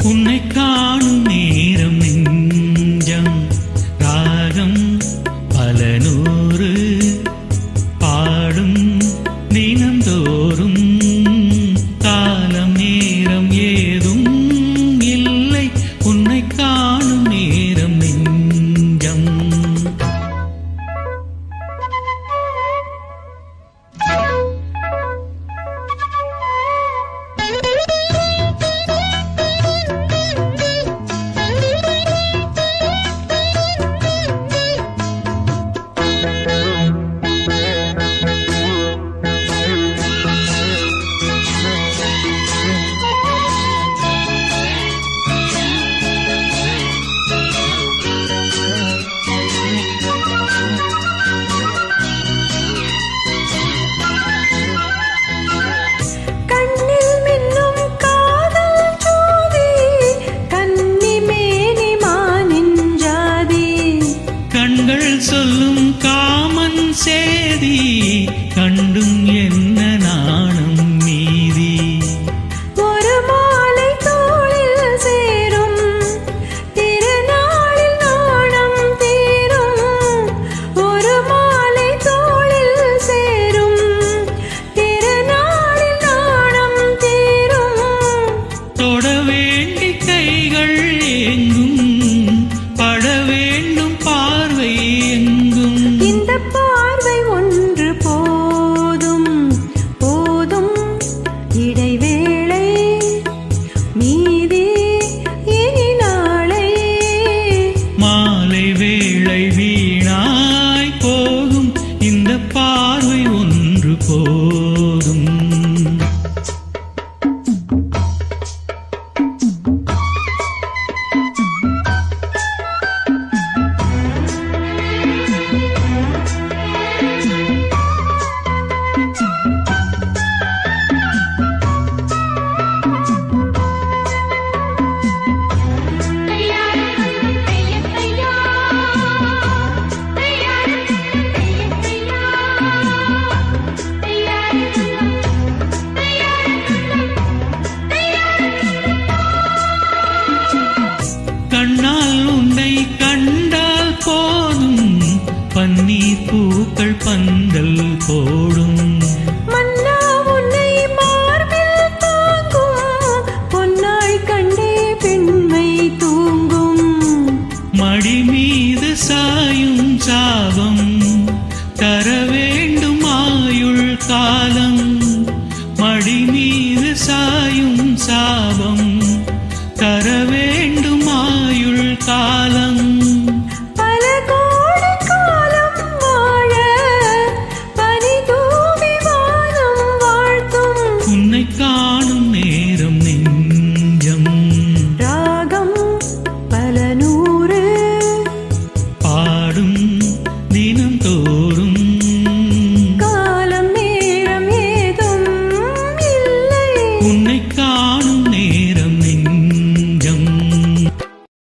உன்னை காணும் நேரம் நெஞ்சம் ராகம் பல நூறு பாடும் தினந்தோறும் காலம் நேரம் ஏதும் இல்லை உன்னை காணும் நேரம் நெஞ்சம் சொல்லும் காமன் சேதி கண்டும் என்ன நாணம் மீதி ஒரு மாலை தோளில் சேரும் திருநாளில் நாணம் தீரும் ஒரு மாலை தோளில் சேரும் திருநாளில் நாணம் தீரும் தொட வேண்டி கைகள் எங்கும் பட வேண்டும் பார்வை எங்கும் இந்த பார்வை ஒன்று போதும் போதும் இடைவேளை மீதி இனி நாளை மாலை வேளை வீணாய் போகும் இந்த பார்வை ஒன்று போதும் கண்ணால் உன்னை கண்டால் போதும் பன்னீர் பூக்கள் பந்தல் போடும் மன்னா உன்னை மார்பில் தாங்கும் பொன்னாள் கண்டே பெண்மை தூங்கும் மடி மீது சாயும் சாபம் தர வேண்டும் ஆயுள் காலம் மடி மீது சாயும் சாபம் தர வேண்டும் ஆயுள் காலம்